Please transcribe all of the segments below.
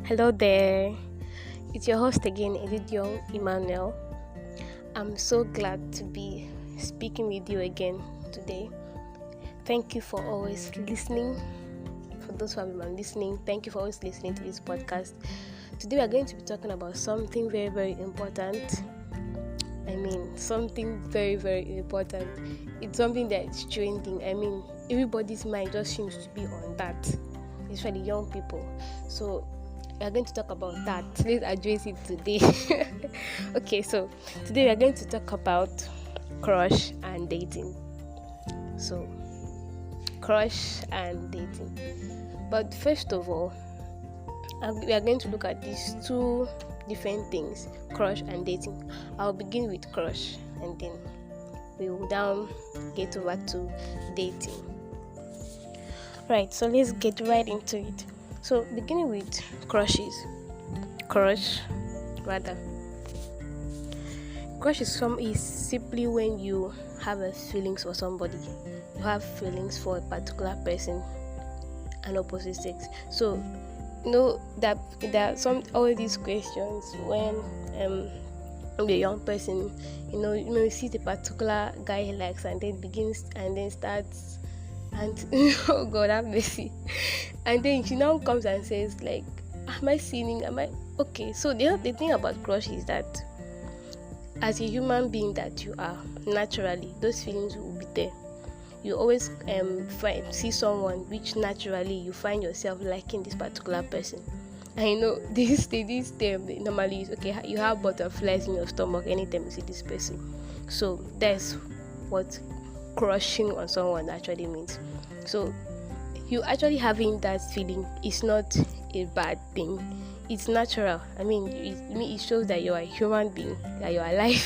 Hello there, it's your host again, Edidion Emmanuel. I'm so glad to be speaking with you again today. Thank you for always listening. For those who have been listening, thank you for always listening to this podcast. Today we are going to be talking about something very, very important. Something very, very important. It's something that's trending. Everybody's mind just seems to be on that, especially young people. So we are going to talk about that. Let's address it today. Okay, so today we are going to talk about crush and dating. So, crush and dating. But first of all, we are going to look at these two different things, crush and dating. I'll begin with crush and then we will down get over to dating. Right, so let's get right into it. So beginning with crush is simply when you have a feelings for somebody. You have feelings for a particular person, an opposite sex. So that some all these questions when the young person, you see the particular guy he likes and then begins and then starts and oh God have mercy. And then she now comes and says like, am I sinning? Okay? So the thing about crush is that as a human being that you are, naturally those feelings will be there. You always see someone which naturally you find yourself liking this particular person. I know this term they normally use. Okay, you have butterflies in your stomach anytime you see this person. So that's what crushing on someone actually means. So you actually having that feeling is not a bad thing. It's natural. It shows that you are a human being, that you are alive.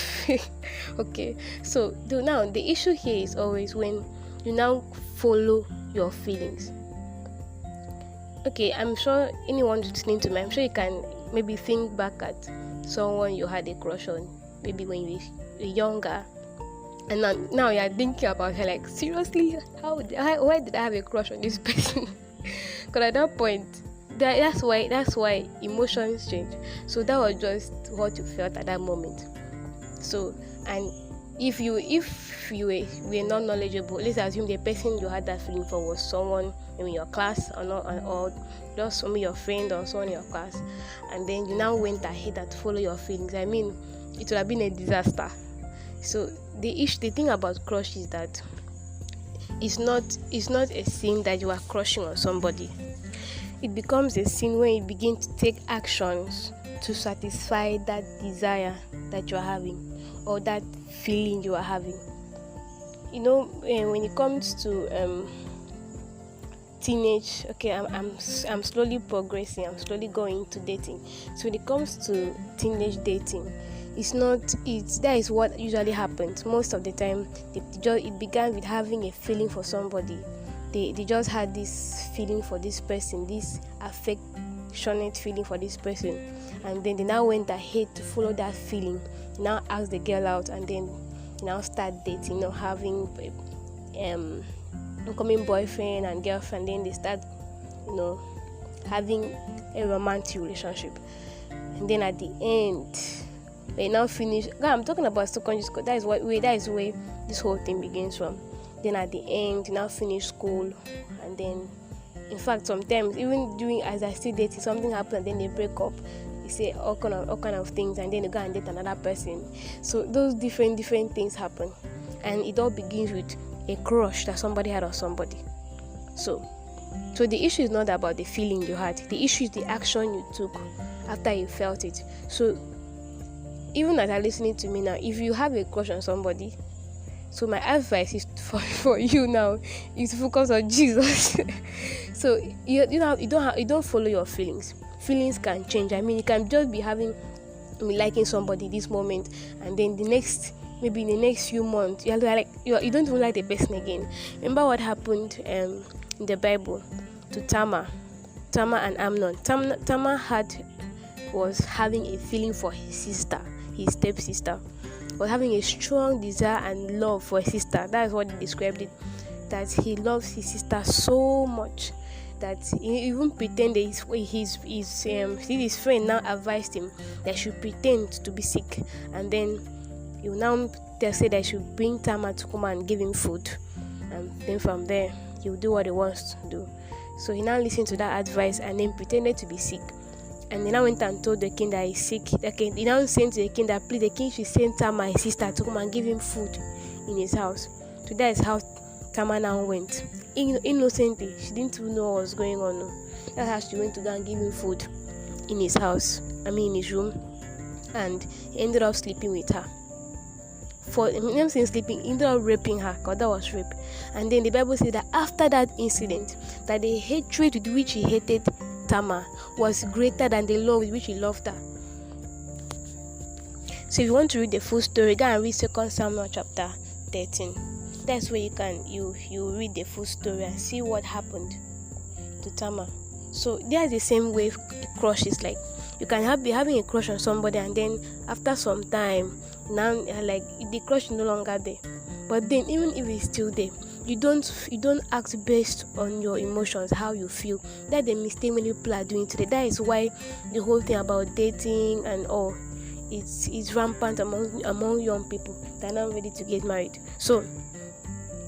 Okay. So now the issue here is always when you now follow your feelings. Okay, I'm sure anyone listening to me, I'm sure you can maybe think back at someone you had a crush on, maybe when you were younger. And now you're thinking about her like, seriously, why did I have a crush on this person? Because at that point, that's why emotions change. So that was just what you felt at that moment. So, and if you were not knowledgeable, let's assume the person you had that feeling for was someone in your class or just some your friend or someone in your class, and then you now went ahead to follow your feelings. It would have been a disaster. So the thing about crush is that it's not a sin that you are crushing on somebody. It becomes a sin when you begin to take actions to satisfy that desire that you are having or that feeling you are having. When it comes to teenage, okay, I'm slowly progressing. I'm slowly going to dating. So when it comes to teenage dating, that is what usually happens most of the time. It began with having a feeling for somebody. They just had this feeling for this person, this affectionate feeling for this person, and then they now went ahead to follow that feeling. Now ask the girl out, and then now start dating, having becoming boyfriend and girlfriend. Then they start, having a romantic relationship, and then at the end, they now finish. I'm talking about secondary school. That is where this whole thing begins from. Then at the end, you now finish school, and then, in fact, sometimes even during as I still dating, something happens, and then they break up. They say all kind of things, and then they go and date another person. So those different things happen, and it all begins with a crush that somebody had on somebody. So the issue is not about the feeling you had. The issue is the action you took after you felt it. So even as you're listening to me now, if you have a crush on somebody, so my advice is for you now is to focus on Jesus. So you don't follow your feelings. Feelings can change. You can just be liking somebody this moment, and then maybe in the next few months you don't even like the person again. Remember what happened in the Bible to Tamar and Amnon. Tamar was having a feeling for his sister, his stepsister, was having a strong desire and love for his sister. That is what he described it, that he loves his sister so much that he even pretended his friend now advised him that he should pretend to be sick, and then he will now say that he should bring Tama to come and give him food, and then from there he will do what he wants to do. So he now listened to that advice and then pretended to be sick. And then I went and told the king that he's sick. Okay, he now sent to the king that please the king should send Tama, his sister, to come and give him food in his house. So that is how Tama now went. Innocently, she didn't even know what was going on. No. That's how she went to go and give him food in his house. In his room. And he ended up sleeping with her. Him saying sleeping, he ended up raping her, because that was rape. And then the Bible says that after that incident, that the hatred with which he hated Tama was greater than the love with which he loved her. So if you want to read the full story, go and read 2 Samuel chapter 13. That's where you read the full story and see what happened to Tama. So there's the same way a crush is like. You can be having a crush on somebody, and then after some time, now like the crush is no longer there. But then even if it's still there, you don't act based on your emotions, how you feel. That's the mistake many people are doing today. That is why the whole thing about dating and all it's rampant among young people that are not ready to get married. So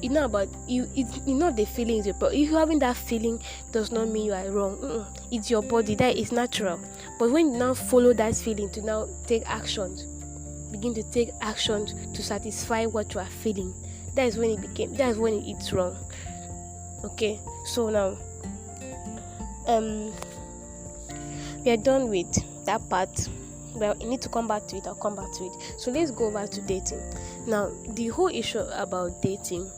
it's not about you. It's not the feelings. But if you're having that feeling, does not mean you are wrong. It's your body. That is natural. But when you now follow that feeling to now take actions, begin to take actions to satisfy what you are feeling, that's when it's wrong. Okay. So now, we are done with that part. Well, you need to come back to it. I'll come back to it. So let's go back to dating. Now, the whole issue about dating.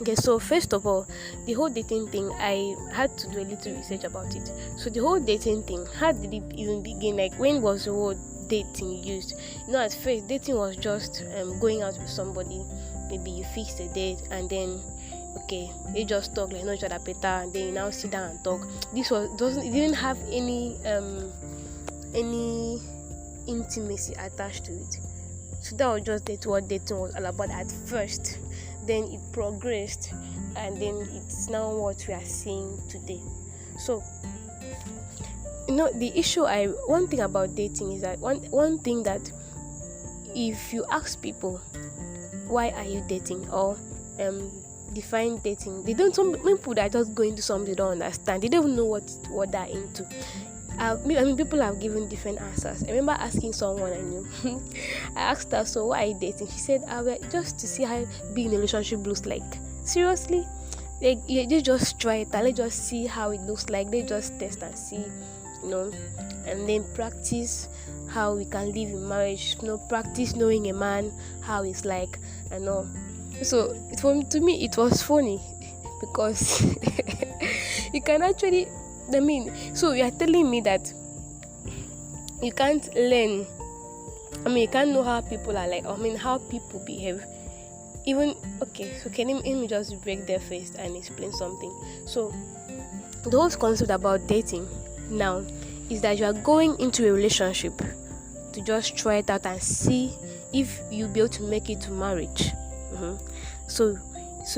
Okay, so first of all, the whole dating thing, I had to do a little research about it. So the whole dating thing, how did it even begin? Like, when was the word dating used? At first, dating was just going out with somebody. Maybe you fix a date, and then okay, you just talk, like know each other better, and then you now sit down and talk. It didn't have any intimacy attached to it. So that was just what dating was all about at first. Then it progressed, and then it's now what we are seeing today. So the issue one thing about dating is that one thing that if you ask people why are you dating, or define dating, some people that are just going to something they don't understand, they don't even know what they're into. People have given different answers. I remember asking someone I knew. I asked her, so why are you dating? She said, just to see how being in a relationship looks like. Seriously? They just try it, and let's just see how it looks like. They just test and see, and then practice how we can live in marriage. Practice knowing a man, how it's like, and all. So to me, it was funny because you can actually. So you are telling me that you can't learn. You can't know how people are like. How people behave. Even okay. So let me just break there first and explain something. So the whole concept about dating now is that you are going into a relationship to just try it out and see if you'll be able to make it to marriage. So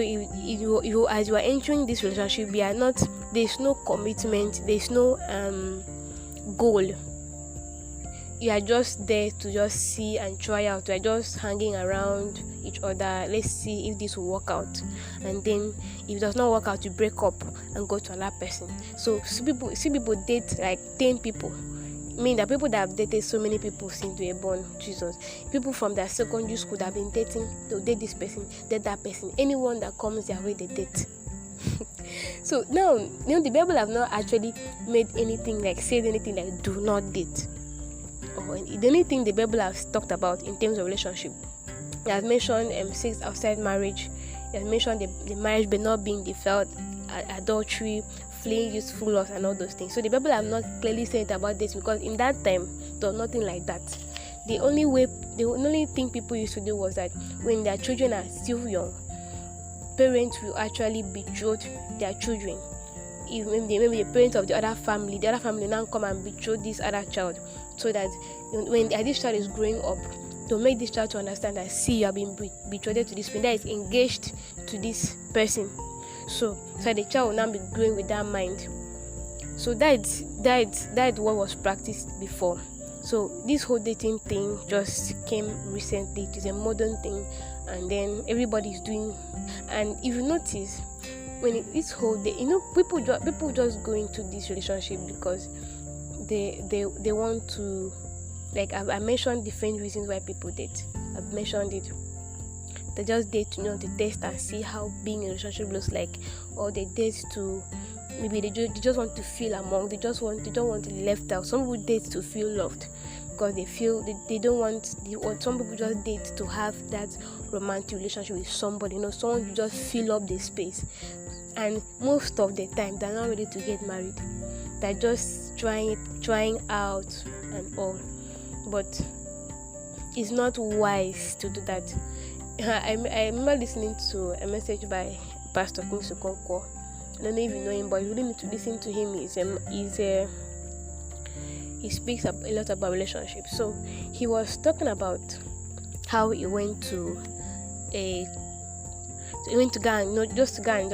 you as you are entering this relationship, there's no commitment, there's no goal. You are just there to just see and try out. You are just hanging around each other. Let's see if this will work out, and then if it does not work out, you break up and go to another person. So see people date like 10 people. That people that have dated so many people since they were born, Jesus. People from their secondary school that have been dating, they'll date this person, date that person. Anyone that comes their way, they date. So now, the Bible have not actually made anything like said anything like do not date. Or the only thing the Bible has talked about in terms of relationship, it has mentioned sex outside marriage. It has mentioned the marriage but not being defiled, adultery, fleeing youthful lust, and all those things. So the Bible have not clearly said about this, because in that time there was nothing like that. The only thing people used to do was that when their children are still young, parents will actually betroth their children. If maybe the parents of the other family now come and betroth this other child, so that when this child is growing up, to make this child to understand that, see, you have been betrothed to this person, that is engaged to this person. So the child will now be growing with that mind. So that's what was practiced before. So this whole dating thing just came recently. It is a modern thing, and then everybody's doing. And if you notice, when this whole day, people just go into this relationship because they want to, like I mentioned different reasons why people date. I've mentioned it. They just date to to test and see how being in a relationship looks like, or they date to maybe they just want to feel among. They don't want to be left out. Some people date to feel loved because they feel they don't want. Or some people just date to have that romantic relationship with somebody. Someone to just fill up the space. And most of the time, they're not ready to get married. They're just trying out and all. But it's not wise to do that. I remember listening to a message by Pastor Kingsley Okonkwo. I don't know if you know him, but you really need to listen to him. He speaks a lot about relationships. So he was talking about how he went to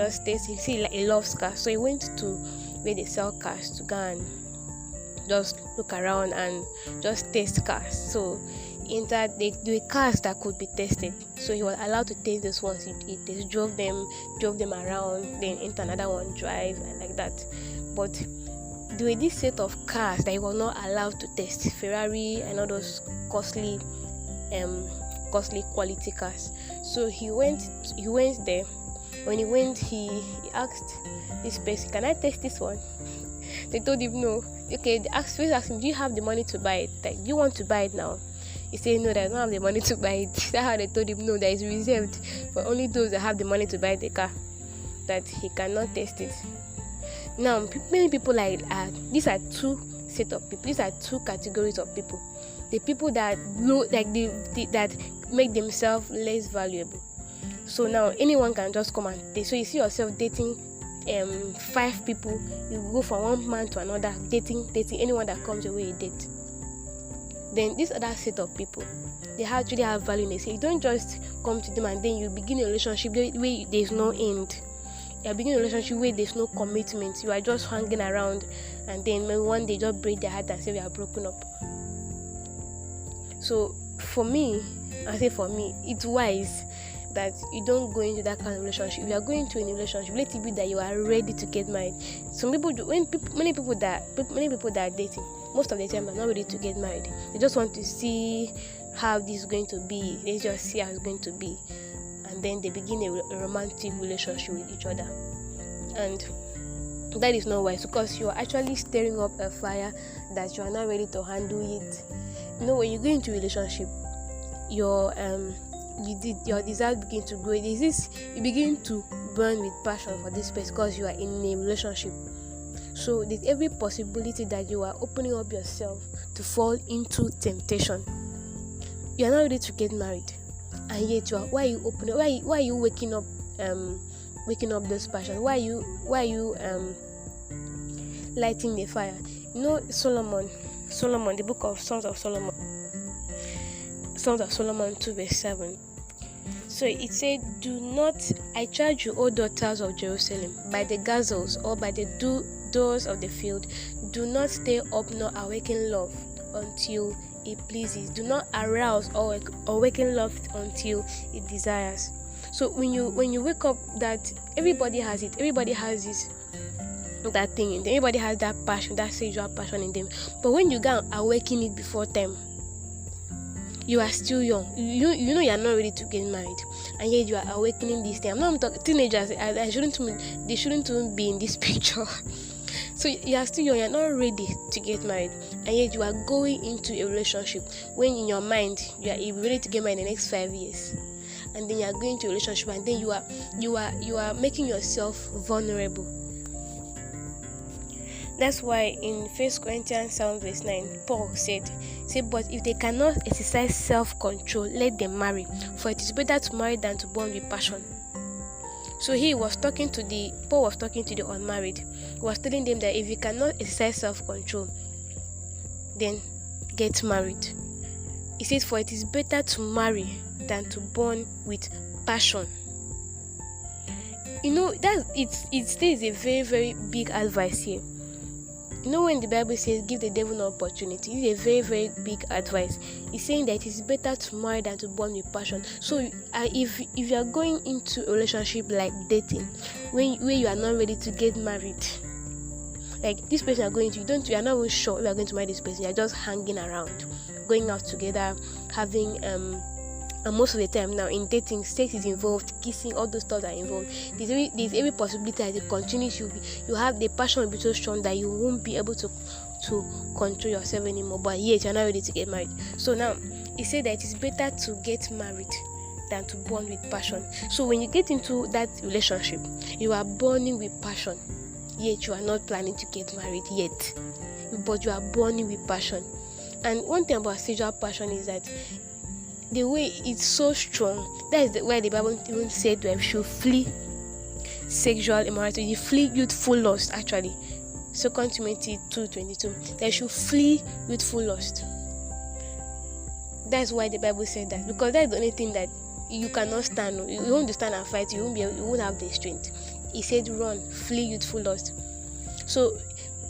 just taste. You see, like, he loves cars, so he went to where they sell cars to go and just look around and just taste cars. So in that they cars that could be tested, so he was allowed to taste those ones. He drove them around, then into another one, drive, and like that. But there were this set of cars that he was not allowed to test, Ferrari and all those costly quality cars. So he went there. When he went, he asked this person, "Can I test this one?" They told him no. Okay, they asked him, "Do you have the money to buy it? Like, do you want to buy it now?" He said no, that I don't have the money to buy it. That's how they told him no, that is reserved for only those that have the money to buy the car, that he cannot test it. Now, many people these are two set of people. These are two categories of people. The people that that make themselves less valuable. So now anyone can just come and date. So you see yourself dating 5 people. You go from one man to another, dating anyone that comes your way, you date. Then this other set of people, they actually have value in it. So you don't just come to them and then you begin a relationship where there's no end. You're beginning a relationship where there's no commitment. You are just hanging around, and then maybe one day just break their heart and say we are broken up. So for me, it's wise that you don't go into that kind of relationship. If you are going into a relationship, let it be that you are ready to get married. Some people do. Many people that are dating, most of the time, are not ready to get married. They just want to see how this is going to be. They just see how it's going to be, and then they begin a romantic relationship with each other. And that is not wise, because you are actually stirring up a fire that you are not ready to handle it. When you go into a relationship, your desire begin to grow. You begin to burn with passion for this person because you are in a relationship. So there's every possibility that you are opening up yourself to fall into temptation. You are not ready to get married, and yet why are you waking up this passion? Why are you lighting the fire? Solomon, the book of Songs of Solomon 2 verse 7. So it said, "Do not, I charge you, O daughters of Jerusalem, by the gazelles or by the doors of the field, do not stay up nor awaken love until it pleases. Do not arouse or awaken love until it desires." So when you wake up, that everybody has it. Everybody has this that thing in them. Everybody has that passion, that sexual passion in them. But when you go and awaken it before time, you are still young. You are not ready to get married, and yet you are awakening this thing. I'm not talking teenagers. They shouldn't even be in this picture. So you are still young. You are not ready to get married, and yet you are going into a relationship when in your mind you are ready to get married in the next 5 years, and then you are going into a relationship, and then you are making yourself vulnerable. That's why in 1 Corinthians 7 verse 9, Paul said, "But if they cannot exercise self-control, let them marry, for it is better to marry than to burn with passion." So Paul was talking to the unmarried. He was telling them that if you cannot exercise self-control, then get married. He says, "For it is better to marry than to burn with passion." that it stays a very, very big advice here. When the Bible says give the devil no opportunity, it's a very, very big advice. It's saying that it is better to marry than to burn with passion. So if you are going into a relationship like dating, when you are not ready to get married, like this person you are going to, you are not even sure you are going to marry this person. You are just hanging around, going out together, having and most of the time now in dating, sex is involved, kissing, all those stuff are involved. There's every possibility as it continues, you have the passion will be so strong that you won't be able to control yourself anymore. But yet you're not ready to get married. So now it said that it is better to get married than to burn with passion. So when you get into that relationship, you are burning with passion, yet you are not planning to get married yet, but you are burning with passion. And one thing about sexual passion is that the way it's so strong, that is why the Bible even said we should flee sexual immorality, you flee youthful lust. Actually, 2 Timothy 2:22, they should flee youthful lust. That's why the Bible said that, because that's the only thing that you cannot stand. You won't stand and fight. You won't have the strength. He said, run, flee youthful lust. So,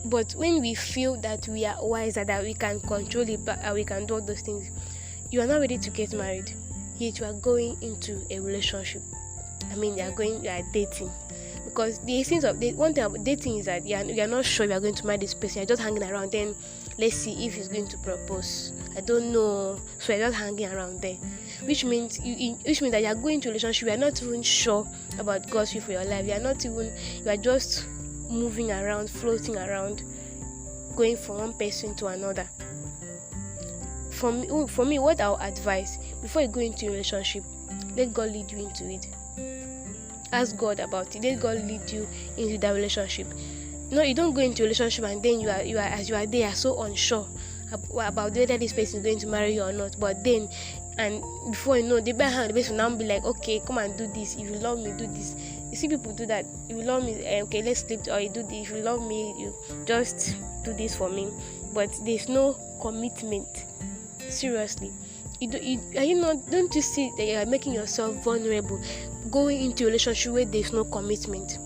but when we feel that we are wiser, that we can control it, but we can do all those things, you are not ready to get married, yet you are going into a relationship. You are dating. Because the essence of one thing about dating is that you are not sure you are going to marry this person. You're just hanging around. Then let's see if he's going to propose. I don't know. So you're just hanging around there, which means that you are going to a relationship. You are not even sure about God's will for your life. You are just moving around, floating around, going from one person to another. For me, what I'll advise before you go into a relationship, let God lead you into it. Ask God about it. Let God lead you into that relationship. No, you don't go into a relationship and then you are there so unsure about whether this person is going to marry you or not. But then, and before you know, the person will now be like, okay, come and do this. If you love me, do this. You see people do that. If you love me, okay, let's sleep. Or you do this. If you love me, you just do this for me. But there's no commitment. Seriously, don't you see that you are making yourself vulnerable going into a relationship where there's no commitment?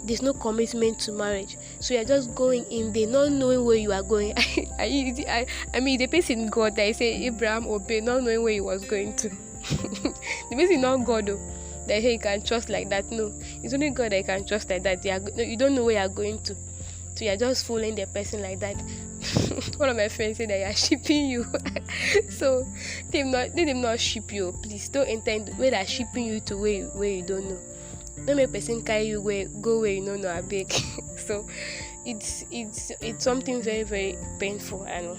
There's no commitment to marriage, so you're just going in there not knowing where you are going. The person God that I say Abraham obeyed, not knowing where he was going to. The person not God though, that you can trust like that. No, it's only God that you can trust like that. You don't know where you're going to, so you're just fooling the person like that. One of my friends said that you are shipping you. So let them not ship you. Please don't enter where they're shipping you to where you don't know. Don't make person carry you go where you don't know. I beg. So it's something very, very painful, and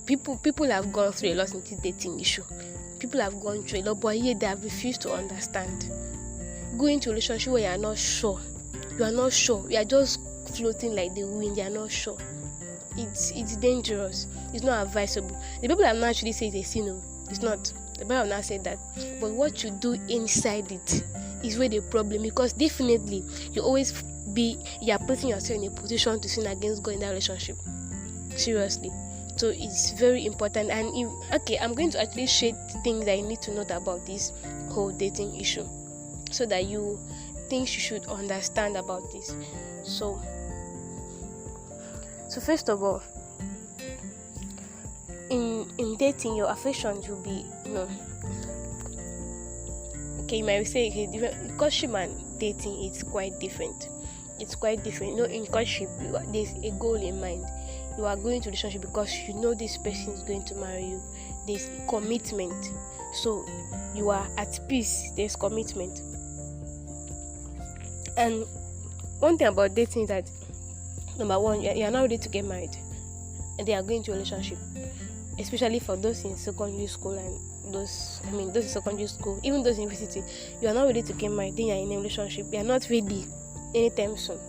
people have gone through a lot in this dating issue. People have gone through a lot, but yet they have refused to understand. Go into a relationship where you are not sure. You are not sure. You are just floating like the wind. You are not sure. It's dangerous. It's not advisable. The people have not actually said it's a sin. It's not. The Bible have not said that. But what you do inside it is where the problem. Because definitely you are putting yourself in a position to sin against God in that relationship. Seriously. So it's very important. And I'm going to actually share things that you need to know about this whole dating issue, so that things you should understand about this. So first of all, in dating, your affections will be, okay, you might say, okay, courtship and dating is quite different. It's quite different. In courtship, there's a goal in mind. You are going to relationship because you know this person is going to marry you. There's commitment. So you are at peace. There's commitment. And one thing about dating is that, number one, you are not ready to get married, and they are going to a relationship, especially for those in secondary school and those in secondary school, even those in university. You are not ready to get married, then you are in a relationship. You are not ready anytime soon.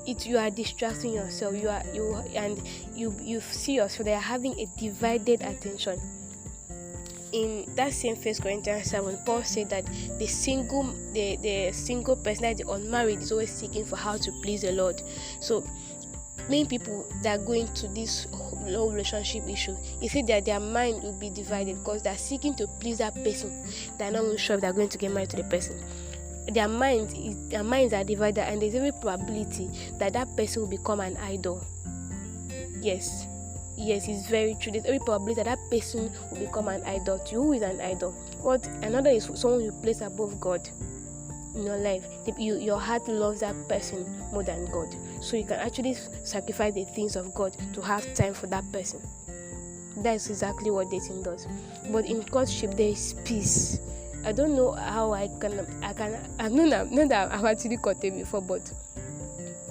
You are distracting yourself. You see yourself. They are having a divided attention. In that same 1 Corinthians 7, Paul said that the single person, that the unmarried, is always seeking for how to please the Lord. So many people that are going to this whole relationship issue, you see that their mind will be divided because they are seeking to please that person. They are not even sure if they are going to get married to the person. their minds are divided, and there's every probability that that person will become an idol. Yes, it's very true. There's every probability that that person will become an idol to you. Who is an idol? What another is someone you place above God in your life. Your heart loves that person more than God, so you can actually sacrifice the things of God to have time for that person. That's exactly what dating does. But in courtship, there is peace. I don't know how I know that I've actually courted before, but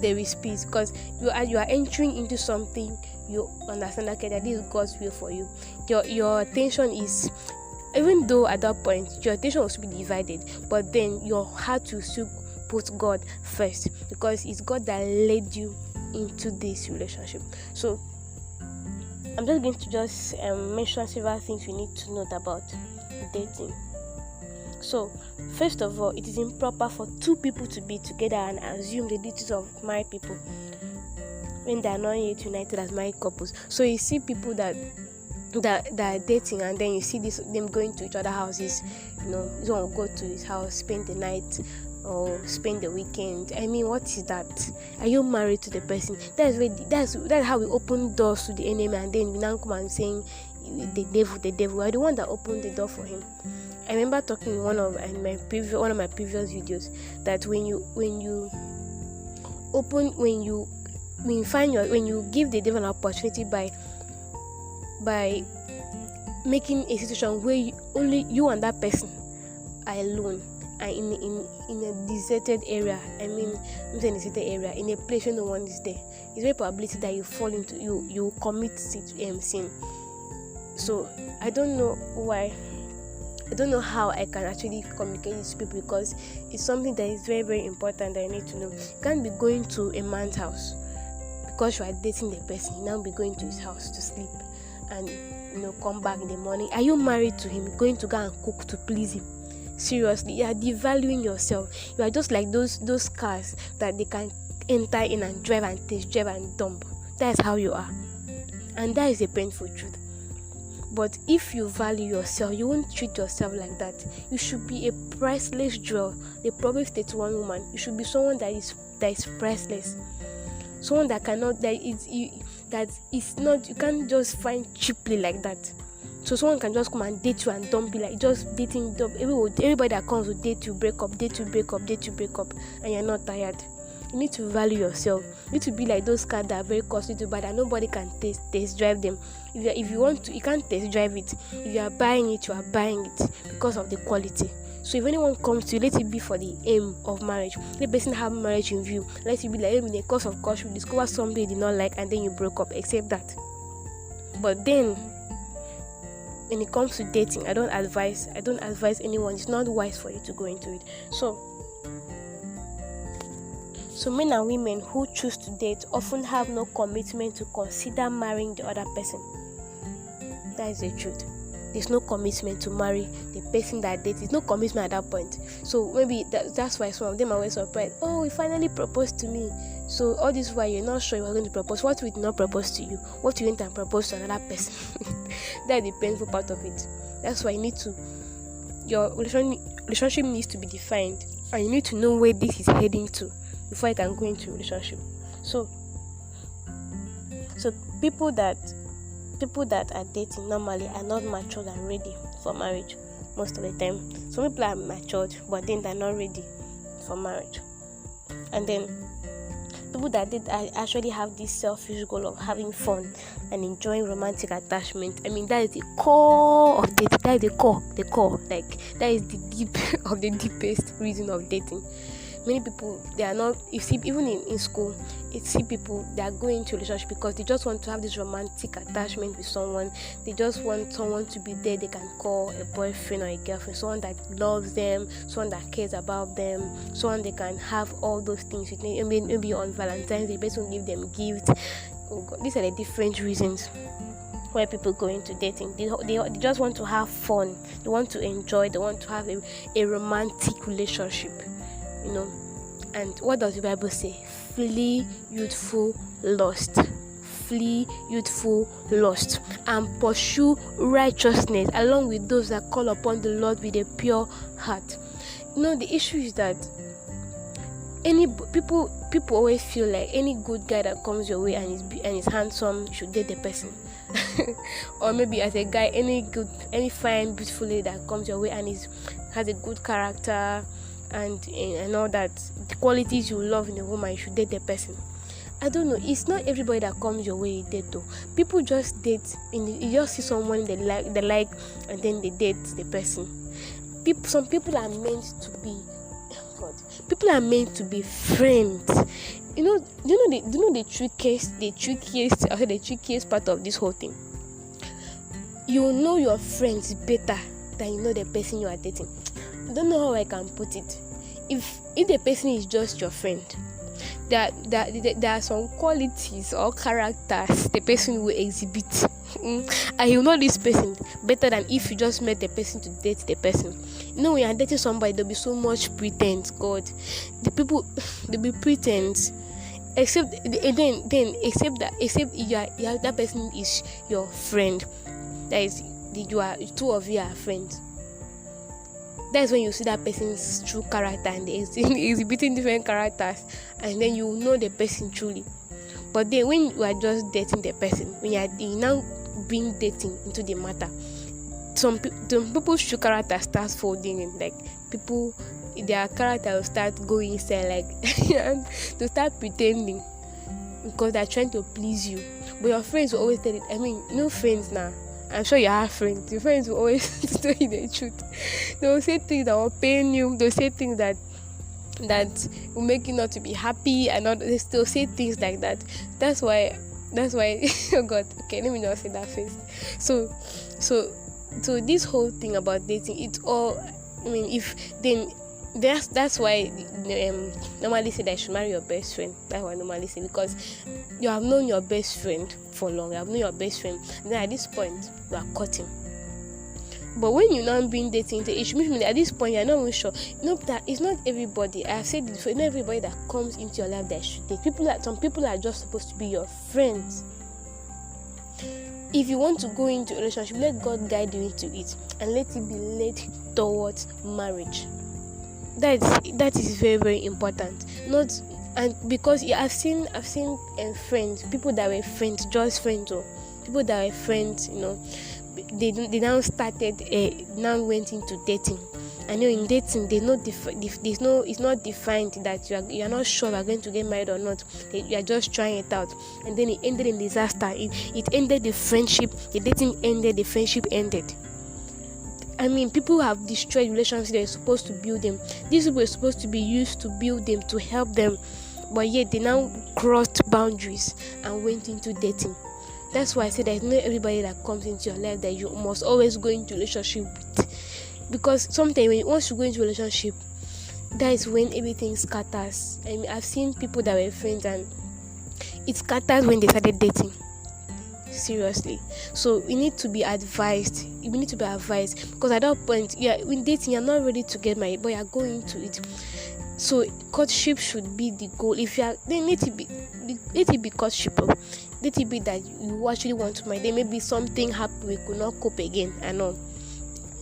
there is peace, because you are entering into something you understand, okay, that this is God's will for you. Your attention is, even though at that point your attention will still be divided, but then your heart will still put God first, because it's God that led you into this relationship. So I'm just going to mention several things you need to note about dating. So, first of all, it is improper for two people to be together and assume the duties of married people when they are not yet united as married couples. So you see people that are dating, and then you see them going to each other's houses. This one will go to his house, spend the night or spend the weekend. I mean, what is that? Are you married to the person? That's how we open doors to the enemy, and then we now come and saying the devil. I'm the one that opened the door for him. I remember talking in one of my previous videos that when you give the devil an opportunity by making a situation where only you and that person are alone and in a deserted area. I mean, I'm saying deserted area, in a place where no one is there. It's very probability that you fall into you commit sin. So I don't know why. I don't know how I can actually communicate this to people, because it's something that is very, very important that I need to know. You can't be going to a man's house because you are dating the person. You now be going to his house to sleep and come back in the morning. Are you married to him? Going to go and cook to please him? Seriously, you are devaluing yourself. You are just like those cars that they can enter in and drive and test drive and dump. That is how you are, and that is a painful truth. But if you value yourself, you won't treat yourself like that. You should be a priceless jewel. The Proverbs 31 woman. You should be someone that is priceless. Someone that is not, you can't just find cheaply like that. So someone can just come and date you and don't be like just dating. Everybody that comes will date you, break up, and you're not tired. You need to value yourself. You need to be like those cars that are very costly to buy, that nobody can test drive them. If you want to, you can't test drive it. If you are buying it, you are buying it because of the quality. So if anyone comes to you, let it be for the aim of marriage. Let the person have marriage in view. Let it be like, in the course of course, you discover something you did not like and then you broke up. Accept that. But then, when it comes to dating, I don't advise anyone. It's not wise for you to go into it. So men and women who choose to date often have no commitment to consider marrying the other person. That is the truth. There's no commitment to marry the person that dates. There's no commitment at that point. So maybe that's why some of them are always surprised. Oh, he finally proposed to me. So all this while you're not sure you are going to propose. What if he did not propose to you? What if you went and proposed to another person? That's the painful part of it. That's why your relationship needs to be defined, and you need to know where this is heading to before you can go into a relationship. So people that are dating normally are not matured and ready for marriage most of the time. Some people are matured, but then they're not ready for marriage. And then people that actually have this selfish goal of having fun and enjoying romantic attachment. I mean, that is the core of dating. That is the core. Like, that is the deep of the deepest reason of dating. Many people, they are not, you see, even in school, you see people that are going into a relationship because they just want to have this romantic attachment with someone. They just want someone to be there they can call a boyfriend or a girlfriend, someone that loves them, someone that cares about them, someone they can have all those things with. Maybe on Valentine's Day, the person will give them gifts. Oh God, these are the different reasons why people go into dating. They just want to have fun. They want to enjoy. They want to have a romantic relationship. And what does the Bible say? Flee youthful lust, and pursue righteousness along with those that call upon the Lord with a pure heart. the issue is that any people always feel like any good guy that comes your way and is handsome, you should date the person. Or maybe as a guy, any fine beautiful lady that comes your way and has a good character and all that, the qualities you love in a woman, you should date the person. I don't know, it's not everybody that comes your way you date though. People just date, you just see someone they like and then they date the person. Some people are meant to be people are meant to be friends. The trickiest part of this whole thing. You know your friends better than you know the person you are dating. I don't know how I can put it. If the person is just your friend, there are some qualities or characters the person will exhibit, and you know this person better than if you just met the person to date the person. When you are dating somebody, there'll be so much pretense. God, the people they'll be pretense. Except that person is your friend. That is, two of you are friends. That's when you see that person's true character and they exhibiting different characters, and then you know the person truly. But then when you are just dating the person, when you now bring dating into the matter, some people's true character starts folding in. Like people, their character will start going inside, like and to start pretending because they're trying to please you. But your friends will always tell it. I mean, no friends now. I'm sure you have friends. Your friends will always tell you the truth. They will say things that will pain you. They'll say things that will make you not to be happy, and not. They still say things like that. That's why. Oh God. Okay, let me not say that first. So this whole thing about dating, it's all. I mean, that's why normally say that you should marry your best friend. That's what I normally say, because you have known your best friend for long. You have known your best friend, and then at this point you are cutting. But when you now been dating, it means at this point you are not even sure. That it's not everybody. I have said it before. Not everybody that comes into your life that should date. Some people are just supposed to be your friends. If you want to go into a relationship, let God guide you into it, and let it be led towards marriage. That is very, very important. And because I've seen friends, people that were friends, just friends, or people that were friends, they now started now went into dating. I know in dating it's not defined that you are not sure you are going to get married or not. You are just trying it out, and then it ended in disaster. It ended the friendship. The dating ended. The friendship ended. I mean, people have destroyed relationships. They're supposed to build them. These people were supposed to be used to build them, to help them, but yet they now crossed boundaries and went into dating. That's why I say there's not everybody that comes into your life that you must always go into a relationship with, because sometimes once you go into a relationship, that is when everything scatters. I mean, I've seen people that were friends and it scatters when they started dating. Seriously. So we need to be advised. Because at that point, in dating, you're not ready to get married, but you're going to it. So courtship should be the goal. If you are, then let it be courtship. Let it be that you actually want to marry. Then maybe something happened, we could not cope again. I know.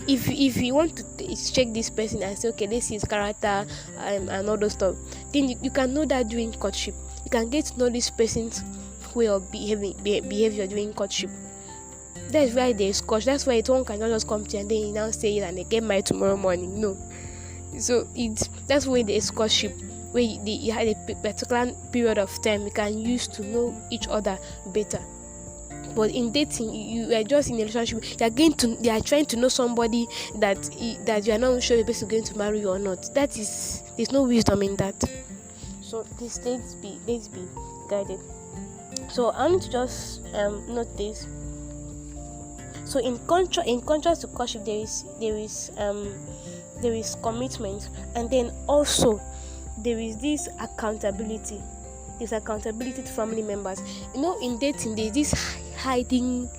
If you want to check this person and say, okay, this is his character and all those stuff, then you can know that during courtship. You can get to know this person's way of behavior during courtship. That's why there's courtship. That's why one cannot just come to you and then you now say it and they get married tomorrow morning. No. So that's why there's courtship, where you had a particular period of time you can use to know each other better. But in dating, you are just in a relationship. You are trying to know somebody that you are not sure if the person is going to marry you or not. There's no wisdom in that. So let's be guided. So I want to just note this. So in contrast to courtship, there is commitment, and then also there is this accountability. There's accountability to family members. In dating, there's this hiding.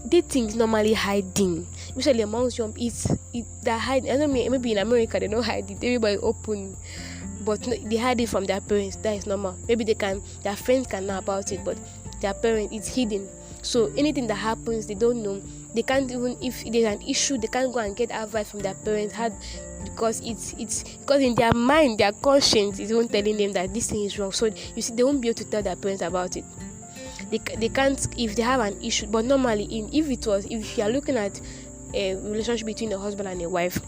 Dating is normally hiding, especially amongst young. They're hiding. I don't mean, maybe in America they don't hide it. Everybody open. But they hide it from their parents. That is normal. Maybe their friends can know about it, but their parents, it's hidden. So anything that happens, they don't know. they can't, even if there's an issue, they can't go and get advice from their parents, because it's because in their mind, their conscience is even telling them that this thing is wrong. So you see, they won't be able to tell their parents about it. They can't if they have an issue. But normally, if you are looking at a relationship between a husband and a wife,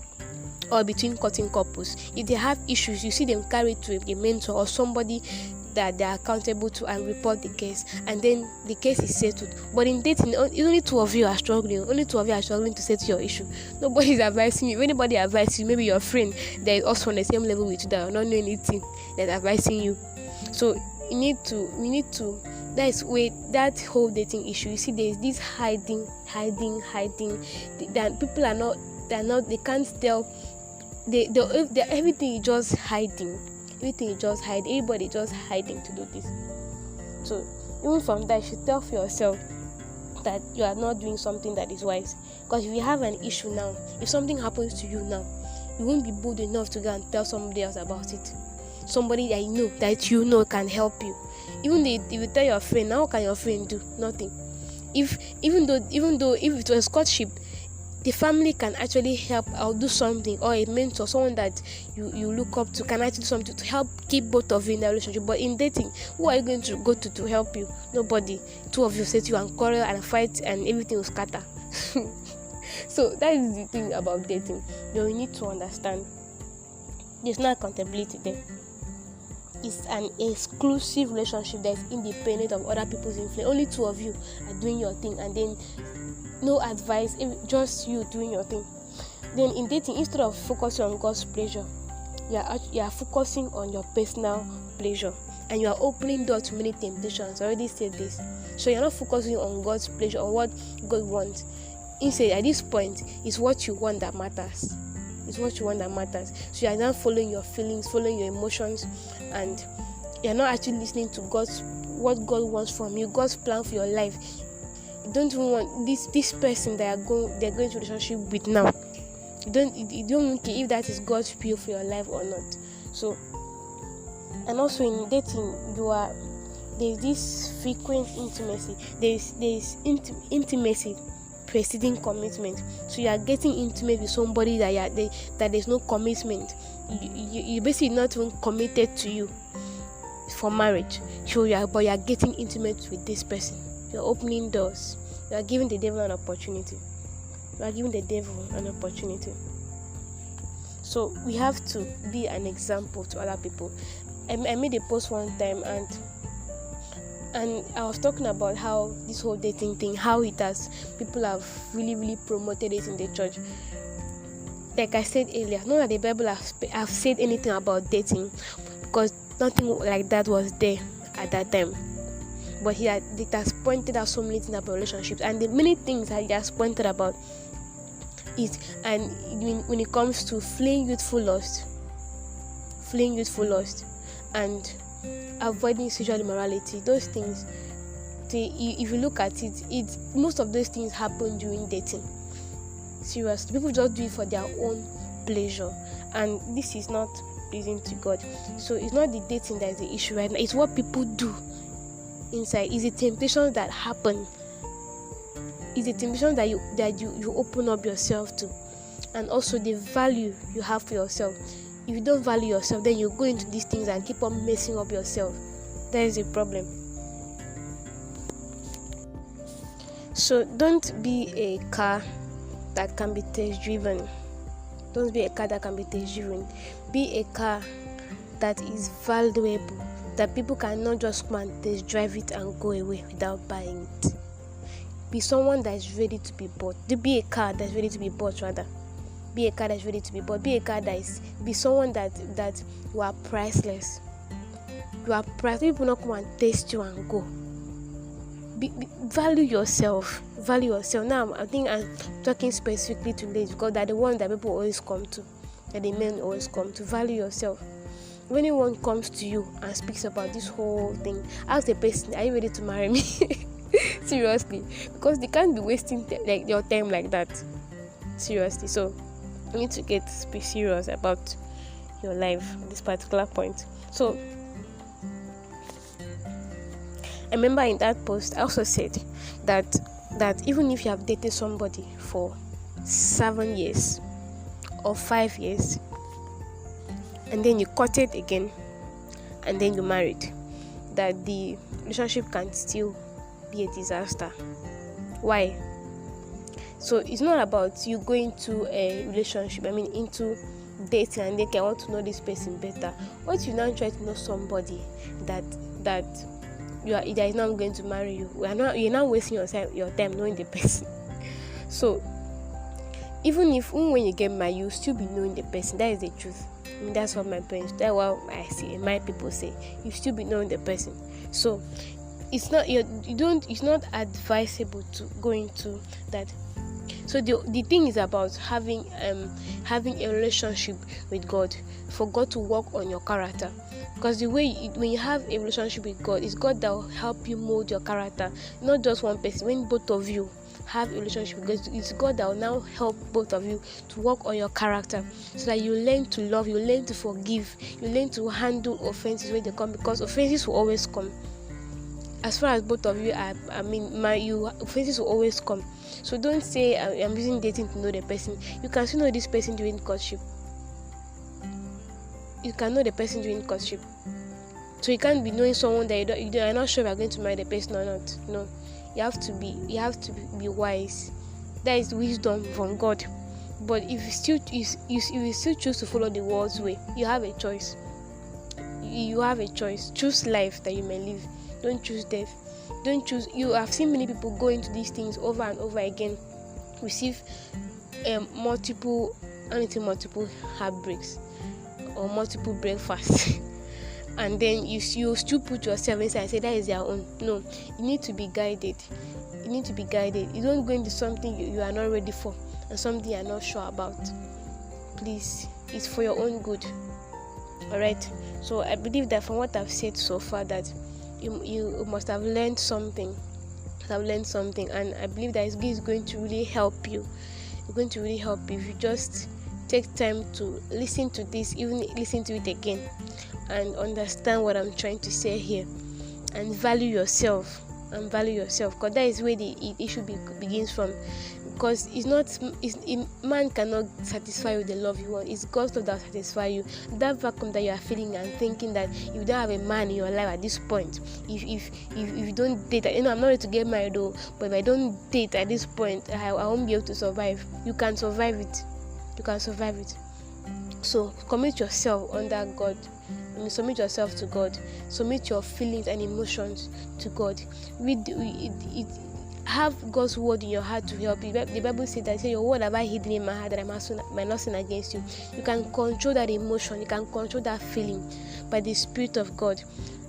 or between courting couples, if they have issues, you see them carry it to a mentor or somebody that they are accountable to, and report the case, and then the case is settled. But in dating, only two of you are struggling. Only two of you are struggling to settle your issue. Nobody is advising you. If anybody advises you, maybe your friend that is also on the same level with you, that are not knowing anything, that's advising you. So we need to. That is where that whole dating issue. You see, there is this hiding. That people are not. They can't tell. Everything is just hiding. Everything is just hiding. Everybody is just hiding to do this. So even from that, you should tell for yourself that you are not doing something that is wise. Because if you have an issue now, if something happens to you now, you won't be bold enough to go and tell somebody else about it. Somebody that you know can help you. Even if you tell your friend, now what can your friend do? Nothing. Even though if it was courtship, the family can actually help or do something, or a mentor, someone that you look up to, can actually do something to help keep both of you in that relationship. But in dating, who are you going to go to help you? Nobody. Two of you sit you and quarrel and fight, and everything will scatter. So that is the thing about dating. You need to understand there's no accountability there. It's an exclusive relationship that is independent of other people's influence. Only two of you are doing your thing, and then no advice, just you doing your thing. Then in dating, instead of focusing on God's pleasure, you are focusing on your personal pleasure, and you are opening doors to many temptations. I already said this. So you're not focusing on God's pleasure, on what God wants. Instead, at this point, it's what you want that matters. It's what you want that matters. So you are now following your feelings, following your emotions, and you're not actually listening to what God wants from you, God's plan for your life. You don't even want this person that they're going to relationship with now. You don't care if that is God's will for your life or not. So, and also in dating, there's this frequent intimacy. There's intimacy preceding commitment. So you are getting intimate with somebody that there's no commitment. You basically not even committed to you for marriage. So you are getting intimate with this person. You're opening doors. You are giving the devil an opportunity. So we have to be an example to other people. I made a post one time, and I was talking about how this whole dating thing, how people have really, really promoted it in the church. Like I said earlier, not that the Bible have said anything about dating, because nothing like that was there at that time. But it has pointed out so many things about relationships, and the many things that he has pointed about it. And when it comes to fleeing youthful lust, and avoiding sexual immorality, those things, if you look at it, most of those things happen during dating. Seriously, people just do it for their own pleasure, and this is not pleasing to God. So it's not the dating that is the issue right now. It's what people do inside. It's the temptations that happen. It's the temptation that you open up yourself to, and also the value you have for yourself. If you don't value yourself, then you go into these things and keep on messing up yourself. That is a problem. So don't be a car that can be test driven. Don't be a car that can be test driven. Be a car that is valuable, that people cannot just come and test drive it and go away without buying it. Be someone that is ready to be bought. Be a car that's ready to be bought, rather. Be a car that's ready to be bought. Be a car be someone that you are priceless. You are priceless. People not come and test you and go. Value yourself. Value yourself. Now, I think I'm talking specifically to ladies, because they're the ones that people always come to, that the men always come to. Value yourself. When anyone comes to you and speaks about this whole thing, ask the person, are you ready to marry me? Seriously, because they can't be wasting your time like that. Seriously, so you need to be serious about your life at this particular point. So I remember in that post I also said that that even if you have dated somebody for 7 years or 5 years, and then you cut it again, and then you married, that the relationship can still be a disaster. Why? So it's not about you going to a relationship, into dating, and then I want to know this person better. Once you now try to know somebody that is not going to marry you, you're not wasting your time knowing the person. So even when you get married, you'll still be knowing the person. That is the truth. That's what my parents, that's what I see, my people say. You still be knowing the person. So it's not it's not advisable to go into that. So the thing is about having a relationship with God, for God to work on your character. Because when you have a relationship with God, it's God that will help you mold your character, not just one person. When both of you have a relationship with God, it's God that will now help both of you to work on your character, so that you learn to love, you learn to forgive, you learn to handle offenses when they come, because offenses will always come. As far as both of you are, offenses will always come. So don't say I'm using dating to know the person. You can still know this person during courtship. You can know the person during courtship. So you can't be knowing someone that you are not sure if you're going to marry the person or not. No, you have to be wise. That is wisdom from God. But if you still choose to follow the world's way, you have a choice. You have a choice. Choose life that you may live. Don't choose death. Don't choose. You have seen many people go into these things over and over again, receive multiple heartbreaks or multiple breakfasts, and then you still put yourself inside and say that is their own. No, you need to be guided. You don't go into something you are not ready for and something you are not sure about. Please, it's for your own good. Alright. So I believe that from what I've said so far, that you must have learned something. And I believe that it's going to really help you. It's going to really help you if you just take time to listen to this, even listen to it again, and understand what I'm trying to say here, and value yourself. Because that is where the issue begins from. Because man cannot satisfy you with the love you want. It's God's love that will satisfy you. That vacuum that you are feeling and thinking that you don't have a man in your life at this point, if you don't date, I'm not ready to get married though, but if I don't date at this point, I won't be able to survive. You can survive it. So commit yourself under God. Submit yourself to God. Submit your feelings and emotions to God. Have God's word in your heart to help you. The Bible says that, your word have I hidden in my heart, that I might not sin against you. You can control that emotion. You can control that feeling by the Spirit of God.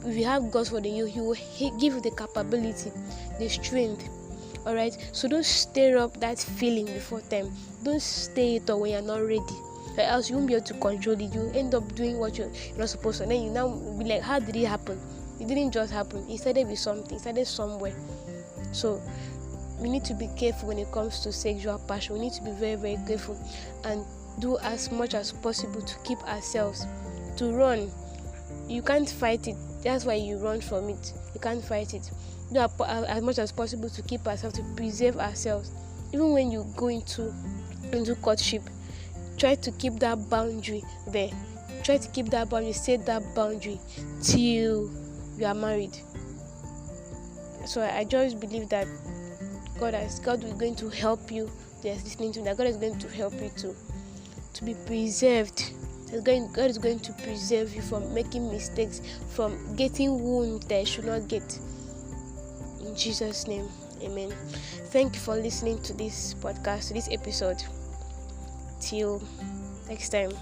If you have God's word in you, He will give you the capability, the strength. Alright? So don't stir up that feeling before time. Don't stay it up when you're not ready. Or else you won't be able to control it. You end up doing what you're not supposed to. And then you now be like, how did it happen? It didn't just happen. It started with something. It started somewhere. So we need to be careful when it comes to sexual passion. We need to be very, very careful and do as much as possible to keep ourselves. To run, you can't fight it. That's why you run from it. You can't fight it. Do as much as possible to keep ourselves, to preserve ourselves. Even when you go into courtship, try to keep that boundary there. Try to keep that boundary, set that boundary till you are married. So I just believe that God is going to help you. Just listening to that, God is going to help you to be preserved. God is going to preserve you from making mistakes, from getting wounds that you should not get. In Jesus' name, amen. Thank you for listening to this podcast, to this episode. Till next time.